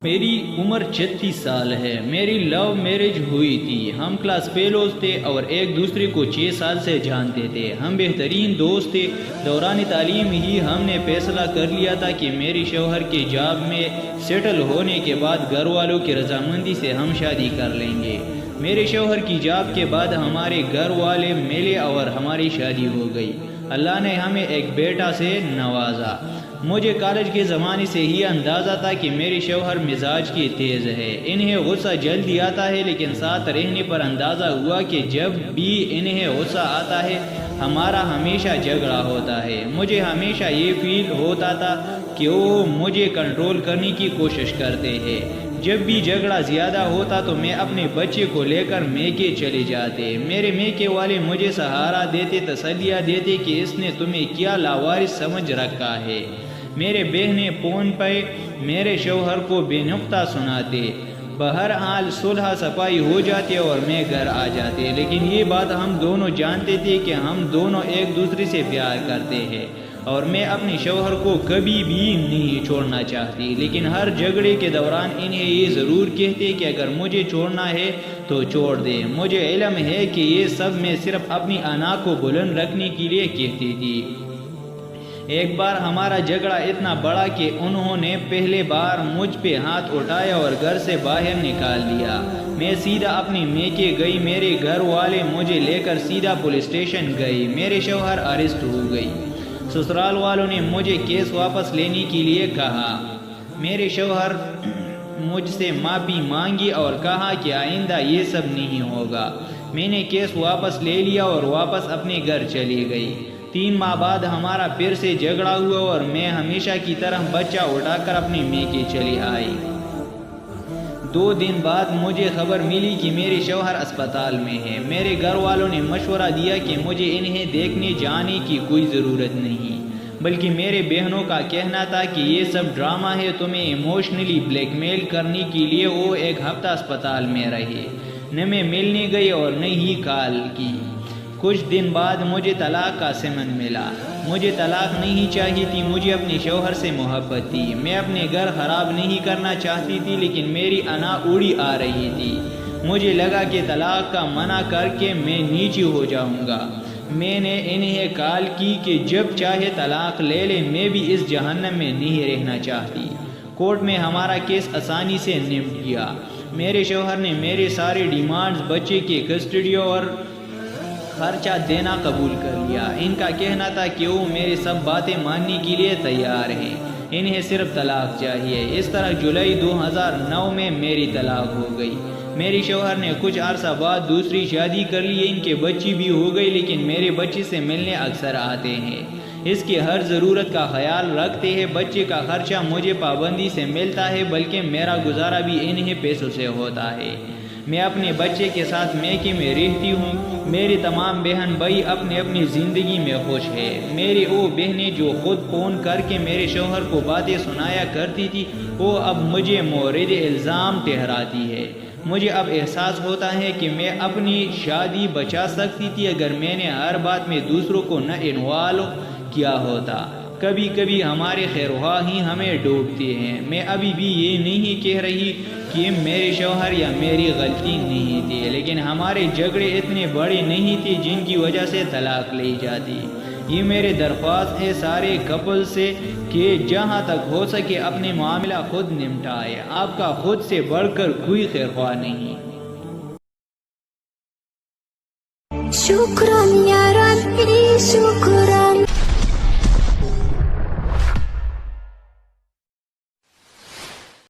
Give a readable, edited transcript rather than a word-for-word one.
میری عمر 36 سال ہے۔ میری لو میرج ہوئی تھی۔ ہم کلاس فیلوز تھے اور ایک دوسرے کو 6 سال سے جانتے تھے۔ ہم بہترین دوست تھے۔ دوران تعلیم ہی ہم نے فیصلہ کر لیا تھا کہ میری شوہر کے جاب میں سیٹل ہونے کے بعد گھر والوں کی رضامندی سے ہم شادی کر لیں گے۔ میرے شوہر کی جاب کے بعد ہمارے گھر والے ملے اور ہماری شادی ہو گئی۔ اللہ نے ہمیں ایک بیٹا سے نوازا۔ مجھے کالج کے زمانے سے ہی اندازہ تھا کہ میرے شوہر مزاج کی تیز ہے۔ انہیں غصہ جلدی آتا ہے، لیکن ساتھ رہنے پر اندازہ ہوا کہ جب بھی انہیں غصہ آتا ہے ہمارا ہمیشہ جھگڑا ہوتا ہے۔ مجھے ہمیشہ یہ فیل ہوتا تھا کہ وہ مجھے کنٹرول کرنے کی کوشش کرتے ہیں۔ جب بھی جھگڑا زیادہ ہوتا تو میں اپنے بچے کو لے کر میکے چلے جاتے۔ میرے میکے والے مجھے سہارا دیتے، تسلیاں دیتے کہ اس نے تمہیں کیا لاوارث سمجھ رکھا ہے۔ میرے بہنیں فون پہ میرے شوہر کو بے نقطہ سناتے۔ بہرحال صلح صفائی ہو جاتی اور میں گھر آ جاتے، لیکن یہ بات ہم دونوں جانتے تھے کہ ہم دونوں ایک دوسرے سے پیار کرتے ہیں اور میں اپنے شوہر کو کبھی بھی نہیں چھوڑنا چاہتی، لیکن ہر جھگڑے کے دوران انہیں یہ ضرور کہتے کہ اگر مجھے چھوڑنا ہے تو چھوڑ دے۔ مجھے علم ہے کہ یہ سب میں صرف اپنی انا کو بلند رکھنے کے لیے کہتی تھی۔ ایک بار ہمارا جھگڑا اتنا بڑا کہ انہوں نے پہلے بار مجھ پہ ہاتھ اٹھایا اور گھر سے باہر نکال دیا۔ میں سیدھا اپنی میکے گئی۔ میرے گھر والے مجھے لے کر سیدھا پولیس اسٹیشن گئی۔ میرے شوہر اریسٹ ہو گئی۔ سسرال والوں نے مجھے کیس واپس لینے کے لیے کہا۔ میرے شوہر مجھ سے معافی مانگی اور کہا کہ آئندہ یہ سب نہیں ہوگا۔ میں نے کیس واپس لے لیا اور واپس اپنے گھر چلی گئی۔ 3 ماہ بعد ہمارا پھر سے جھگڑا ہوا اور میں ہمیشہ کی طرح بچہ اٹھا کر اپنے میکے چلی آئی۔ 2 دن بعد مجھے خبر ملی کہ میرے شوہر اسپتال میں ہیں۔ میرے گھر والوں نے مشورہ دیا کہ مجھے انہیں دیکھنے جانے کی کوئی ضرورت نہیں، بلکہ میرے بہنوں کا کہنا تھا کہ یہ سب ڈرامہ ہے، تمہیں ایموشنلی بلیک میل کرنے کے لیے۔ وہ 1 ہفتہ اسپتال میں رہے، نہ میں ملنے گئی اور نہ ہی کال کی۔ کچھ دن بعد مجھے طلاق کا سمن ملا۔ مجھے طلاق نہیں چاہیے تھی، مجھے اپنے شوہر سے محبت تھی۔ میں اپنے گھر خراب نہیں کرنا چاہتی تھی، لیکن میری انا اڑی آ رہی تھی۔ مجھے لگا کہ طلاق کا منع کر کے میں نیچے ہو جاؤں گا۔ میں نے انہیں کال کی کہ جب چاہے طلاق لے لے، میں بھی اس جہنم میں نہیں رہنا چاہتی۔ کورٹ میں ہمارا کیس آسانی سے نمٹ گیا۔ میرے شوہر نے میرے سارے ڈیمانڈز، بچے کی کسٹڈی اور خرچہ دینا قبول کر لیا۔ ان کا کہنا تھا کہ وہ میرے سب باتیں ماننے کے لیے تیار ہیں، انہیں صرف طلاق چاہیے۔ اس طرح جولائی 2009 میں میری طلاق ہو گئی۔ میرے شوہر نے کچھ عرصہ بعد دوسری شادی کر لی۔ ان کے بچی بھی ہو گئی، لیکن میرے بچے سے ملنے اکثر آتے ہیں، اس کی ہر ضرورت کا خیال رکھتے ہیں۔ بچے کا خرچہ مجھے پابندی سے ملتا ہے، بلکہ میرا گزارا بھی انہیں پیسوں سے ہوتا ہے۔ میں اپنے بچے کے ساتھ میکے میں رہتی ہوں۔ میری تمام بہن بھائی اپنی اپنی زندگی میں خوش ہیں۔ میری وہ بہنیں جو خود فون کر کے میرے شوہر کو باتیں سنایا کرتی تھی، وہ اب مجھے مورد الزام ٹھہراتی ہے۔ مجھے اب احساس ہوتا ہے کہ میں اپنی شادی بچا سکتی تھی اگر میں نے ہر بات میں دوسروں کو نہ انوالو کیا ہوتا۔ کبھی کبھی ہمارے خیرخواہ ہی ہمیں ڈوبتے ہیں۔ میں ابھی بھی یہ نہیں کہہ رہی کہ میرے شوہر یا میری غلطی نہیں تھی، لیکن ہمارے جھگڑے اتنے بڑے نہیں تھے جن کی وجہ سے طلاق لی جاتی۔ یہ میرے درخواست ہے سارے کپل سے کہ جہاں تک ہو سکے اپنے معاملہ خود نمٹائے۔ آپ کا خود سے بڑھ کر کوئی خیرخواہ نہیں۔ شکران یا ربی شکران۔